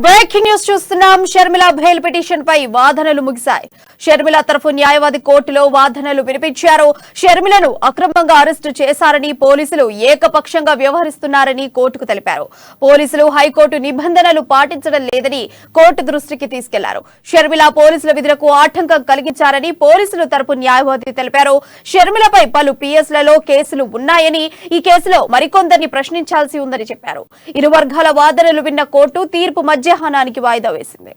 Breaking news చూస్తున్నాం. Sharmila bail petition పై వాదనలు ముగిశాయి. షర్మిల తరఫు న్యాయవాది కోర్టులో వాదనలు వినిపించారు. షర్మిలను అక్రమంగా అరెస్టు చేశారని, పోలీసులు ఏకపక్షంగా వ్యవహరిస్తున్నారని కోర్టుకు తెలిపారు. పోలీసులు హైకోర్టు నిబంధనలు పాటించడం లేదని కోర్టు దృష్టికి తీసుకెళ్లారు. షర్మిల పోలీసుల విధులకు ఆటంకం కలిగించారని పోలీసులు తరపు న్యాయవాది తెలిపారు. షర్మిలపై పలు పిఎస్లలో కేసులు ఉన్నాయని, ఈ కేసులో మరికొందరిని ప్రశ్నించాల్సి ఉందని చెప్పారు. ఇరు వర్గాల వాదనలు విన్న కోర్టు తీర్పు మధ్యాహ్నానికి వాయిదా వేసింది.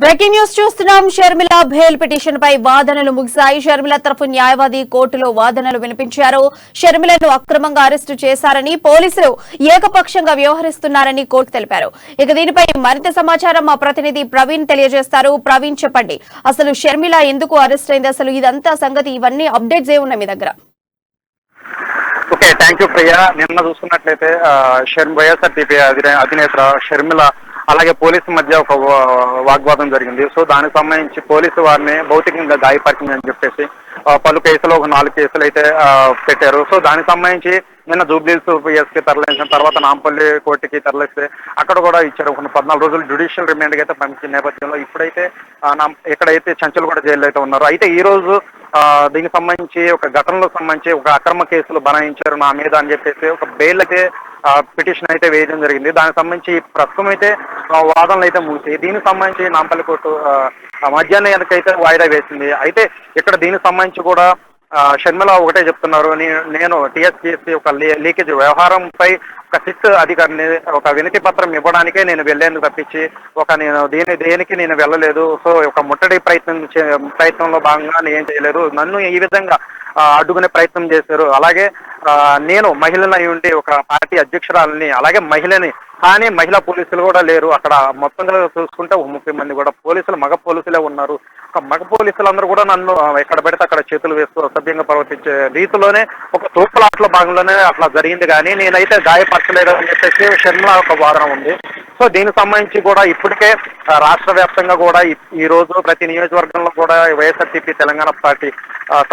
బ్రేకింగ్ న్యూస్ చూస్తున్నాం. షర్మిల బెయిల్ పిటిషన్ పై వాదనలు ముగిశాయి. షర్మిల తరఫు న్యాయవాది కోర్టులో వాదనలు వినిపించారు. షర్మిలను అక్రమంగా అరెస్టు చేశారని, పోలీసులు ఏకపక్షంగా వ్యవహరిస్తున్నారని కోర్టు తెలిపారు. ఇక దీనిపై మరింత సమాచారం మా ప్రతినిధి ప్రవీణ్ తెలియజేస్తారు. ప్రవీణ్, చెప్పండి, అసలు షర్మిల ఎందుకు అరెస్ట్ అయింది, అసలు ఇదంతా సంగతి, ఇవన్నీ అప్డేట్స్ ఏమున్నాయి మీ దగ్గర? Okay, thank you Priya. నిన్న చూసుకున్నట్లయితే వైఎస్ఆర్సీపీ అధినేత షర్మిల అలాగే పోలీసు మధ్య ఒక వాగ్వాదం జరిగింది. సో దానికి సంబంధించి పోలీసు వారిని భౌతికంగా గాయపరిచిందని చెప్పేసి పలు కేసులు, ఒక 4 కేసులు అయితే పెట్టారు. సో దానికి సంబంధించి నిన్న జూబ్లీహిల్స్ పిఎస్కి తరలించిన తర్వాత నాంపల్లి కోర్టుకి తరలిస్తే అక్కడ కూడా ఇచ్చారు. ఒక 14 రోజులు జ్యుడిషియల్ రిమాండ్కి అయితే పంపించిన నేపథ్యంలో ఇప్పుడైతే ఎక్కడైతే చంచల్గూడ జైల్లో అయితే ఉన్నారో, అయితే ఈ రోజు దీనికి సంబంధించి ఒక ఘటనలకు సంబంధించి ఒక అక్రమ కేసులు బనాయించారు నా మీద అని చెప్పేసి ఒక బెయిల్ అయితే పిటిషన్ అయితే వేయడం జరిగింది. దానికి సంబంధించి ప్రస్తుతం అయితే వాదనలు అయితే ముగిసి దీనికి సంబంధించి నాంపల్లి కోర్టు మధ్యాహ్నానికైతే వాయిదా వేసింది. అయితే ఇక్కడ దీనికి సంబంధించి కూడా షర్మిల ఒకటే చెప్తున్నారు, నేను టీఎస్పీఎస్సీ ఒక లీకేజ్ వ్యవహారంపై ఒక సిట్ అధికారిని ఒక వినతి పత్రం ఇవ్వడానికే నేను వెళ్ళాను తప్పించి నేను దేనికి నేను వెళ్ళలేదు. సో ఒక ముట్టడి ప్రయత్నంలో భాగంగా నేను ఏం చేయలేదు. నన్ను ఈ విధంగా అడ్డుకునే ప్రయత్నం చేశారు. అలాగే నేను మహిళనై ఉండి ఒక పార్టీ అధ్యక్షురాలని, అలాగే మహిళని, కానీ మహిళా పోలీసులు కూడా లేరు. అక్కడ మొత్తంగా చూసుకుంటే 30 మంది కూడా పోలీసులు, మగ పోలీసులే ఉన్నారు. ఒక మగ పోలీసులందరూ కూడా నన్ను ఎక్కడ పెడితే అక్కడ చేతులు వేస్తూ అసభ్యంగా ప్రవర్తించే రీతిలోనే ఒక తోపులాటల భాగంలోనే అట్లా జరిగింది, కానీ నేనైతే గాయపరచలేదు అని చెప్పేసి షర్మిల ఒక వాదన ఉంది. సో దీనికి సంబంధించి కూడా ఇప్పటికే రాష్ట్ర వ్యాప్తంగా కూడా ఈ రోజు ప్రతి నియోజకవర్గంలో కూడా వైఎస్ఆర్సీపీ తెలంగాణ పార్టీ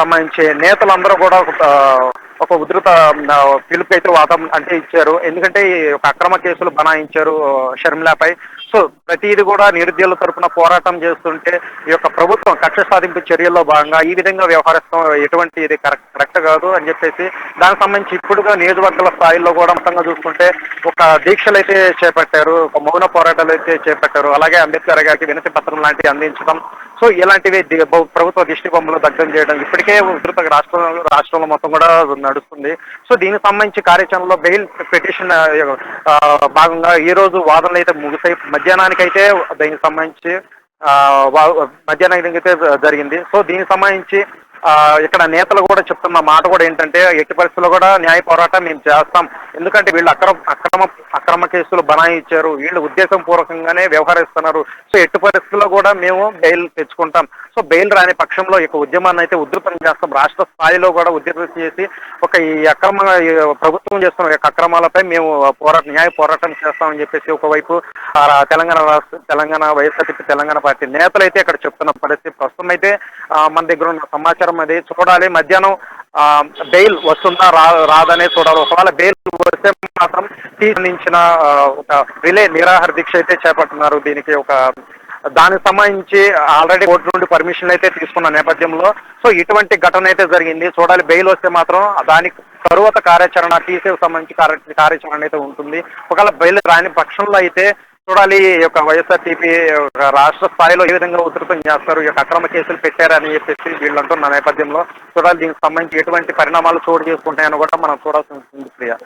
సంబంధించి నేతలందరూ కూడా ఒక ఉధృత పిలుపు అయితే అంటే ఇచ్చారు. ఎందుకంటే ఒక అక్రమ కేసులు బనాయించారు షర్మిలపై. సో ప్రతిది కూడా నిరుద్యోగుల తరఫున పోరాటం చేస్తుంటే ఈ యొక్క ప్రభుత్వం కక్ష సాధింపు చర్యల్లో భాగంగా ఈ విధంగా వ్యవహరిస్తాం ఎటువంటి ఇది కరెక్ట్ కాదు అని చెప్పేసి దానికి సంబంధించి ఇప్పుడుగా నియోజకవర్గాల స్థాయిలో కూడా మొత్తంగా చూసుకుంటే ఒక దీక్షలు అయితే చేపట్టారు, ఒక మౌన పోరాటాలు అయితే చేపట్టారు. అలాగే అంబేద్కర్ గారికి వినతి పత్రం లాంటివి అందించడం, సో ఇలాంటివి ప్రభుత్వ దిష్టి బొమ్మలు దగ్ధం చేయడం ఇప్పటికే ఉధృత రాష్ట్రంలో మొత్తం కూడా నడుస్తుంది. సో దీనికి సంబంధించి కార్యాచరణలో బెయిల్ పిటిషన్ భాగంగా ఈ రోజు వాదనలు అయితే ముగిసాయి. మధ్యాహ్నానికైతే దీనికి సంబంధించి మధ్యాహ్నానికి అయితే జరిగింది. సో దీనికి సంబంధించి ఇక్కడ నేతలు కూడా చెప్తున్న మాట కూడా ఏంటంటే ఎట్టి పరిస్థితుల్లో కూడా న్యాయ పోరాటం మేము చేస్తాం, ఎందుకంటే వీళ్ళు అక్రమ కేసులు బనాయించారు, వీళ్ళు ఉద్దేశపూర్వకంగానే వ్యవహరిస్తున్నారు. సో ఎట్టి పరిస్థితుల్లో కూడా మేము బెయిల్ తెచ్చుకుంటాం. సో బెయిల్ రాని పక్షంలో ఈ ఉద్యమాన్ని అయితే ఉధృతం చేస్తాం, రాష్ట్ర స్థాయిలో కూడా ఉధృతం చేసి ఈ ప్రభుత్వం చేస్తున్న అక్రమాలపై మేము న్యాయ పోరాటం చేస్తామని చెప్పేసి ఒకవైపు తెలంగాణ వైఎస్ఆర్సీపీ తెలంగాణ పార్టీ నేతలు అయితే ఇక్కడ చెప్తున్న పరిస్థితి. ప్రస్తుతం అయితే మన దగ్గర ఉన్న సమాచారం అది చూడాలి, మధ్యాహ్నం బెయిల్ వస్తుందా రాదనే చూడాలి. ఒకవేళ బెయిల్ వస్తే మాత్రం సంబంధించిన ఒక రిలే నిరాహార దీక్ష అయితే చేపడుతున్నారు. దీనికి ఒక దానికి సంబంధించి ఆల్రెడీ కోర్టు నుండి పర్మిషన్ అయితే తీసుకున్న నేపథ్యంలో సో ఇటువంటి ఘటన అయితే జరిగింది. చూడాలి, బెయిల్ వస్తే మాత్రం దానికి తరువాత కార్యాచరణ టీసీకి సంబంధించి కార్యాచరణ అయితే ఉంటుంది. ఒకవేళ బెయిల్ రాని పక్షంలో అయితే చూడాలి ఈ యొక్క వైఎస్ఆర్టీపీ రాష్ట్ర స్థాయిలో ఏ విధంగా ఉధృతం చేస్తారు, ఈ యొక్క అక్రమ కేసులు పెట్టారని చెప్పేసి వీళ్ళు అంటున్న నేపథ్యంలో చూడాలి దీనికి సంబంధించి ఎటువంటి పరిణామాలు చోటు చేసుకుంటాయని కూడా మనం చూడాల్సి ఉంటుంది. ప్రియా,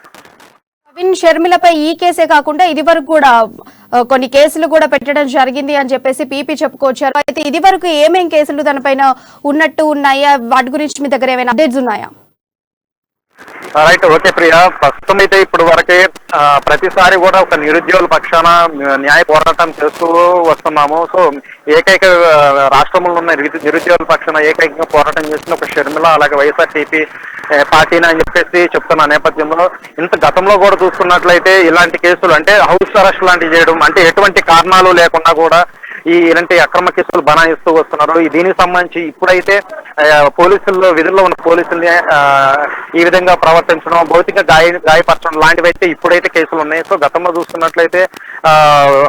ప్రవీణ్, షర్మిలపై ఈ కేసే కాకుండా ఇది వరకు కూడా కొన్ని కేసులు కూడా పెట్టడం జరిగింది అని చెప్పేసి పీపీ చెప్పుకొచ్చారు. అయితే ఇది వరకు ఏమేం కేసులు దానిపైన ఉన్నట్టు ఉన్నాయా, వాటి గురించి మీ దగ్గర ఏమైనా అప్డేట్స్ ఉన్నాయా? Right, okay Priya. ప్రస్తుతం అయితే ఇప్పుడు వరకే ప్రతిసారి కూడా ఒక నిరుద్యోగుల పక్షాన న్యాయ పోరాటం చేస్తూ వస్తున్నాము. సో ఏకైక రాష్ట్రంలో ఉన్న నిరుద్యోగుల పక్షాన ఏకైకంగా పోరాటం చేసిన ఒక షర్మిల అలాగే వైఎస్ఆర్టీపీ పార్టీని అని చెప్పేసి చెప్తున్న నేపథ్యంలో ఇంత గతంలో కూడా చూసుకున్నట్లయితే ఇలాంటి కేసులు అంటే హౌస్ అరెస్ట్ లాంటివి చేయడం అంటే ఎటువంటి కారణాలు లేకుండా కూడా ఇలాంటి అక్రమ కేసులు బనాయిస్తూ వస్తున్నారు. దీనికి సంబంధించి ఇప్పుడైతే పోలీసుల్లో విధుల్లో ఉన్న పోలీసుల్ని ఈ విధంగా ప్రవర్తించడం, భౌతిక గాయపరచడం లాంటివి అయితే ఇప్పుడైతే కేసులు ఉన్నాయి. సో గతంలో చూసుకున్నట్లయితే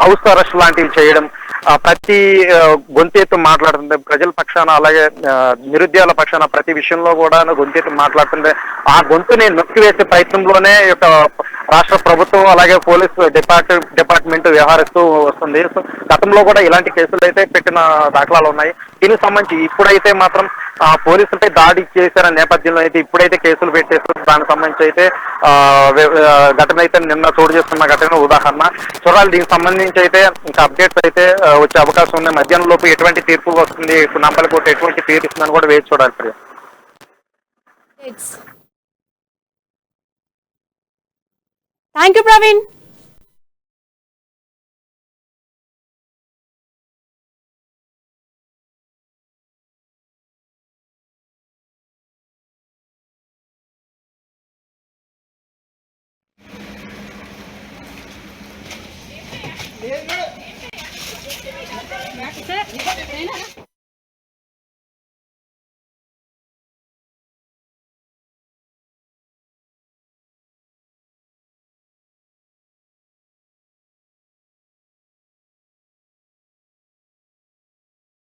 హౌస్ అరెస్ట్ లాంటివి చేయడం, ప్రతి గొంతెత్తు మాట్లాడుతుంటే ప్రజల పక్షాన అలాగే నిరుద్యోగుల పక్షాన ప్రతి విషయంలో కూడా గొంతెత్తు మాట్లాడుతుంటే ఆ గొంతుని నొక్కివేసే ప్రయత్నంలోనే యొక్క రాష్ట్ర ప్రభుత్వం అలాగే పోలీస్ డిపార్ట్మెంట్ వ్యవహరిస్తూ వస్తుంది. సో గతంలో కూడా ఇలాంటి కేసులు అయితే పెట్టిన దాఖలాలు ఉన్నాయి. దీనికి సంబంధించి ఇప్పుడైతే మాత్రం పోలీసులపై దాడి చేసిన నేపథ్యంలో అయితే ఇప్పుడైతే కేసులు పెట్టేస్తారు. దానికి సంబంధించి అయితే ఘటన అయితే నిన్న చోటు చేసుకున్న ఘటన ఉదాహరణ. చూడాలి దీనికి సంబంధించి అయితే ఇంకా అప్డేట్స్ అయితే వచ్చే అవకాశం ఉంది. మధ్యాహ్నం లోపు ఎటువంటి తీర్పు వస్తుంది, ఇప్పుడు నాంపల్లి కోర్టు ఎటువంటి తీర్పు ఇస్తుందని కూడా వేచి చూడాలి. Priya, thank you Praveen. లేదు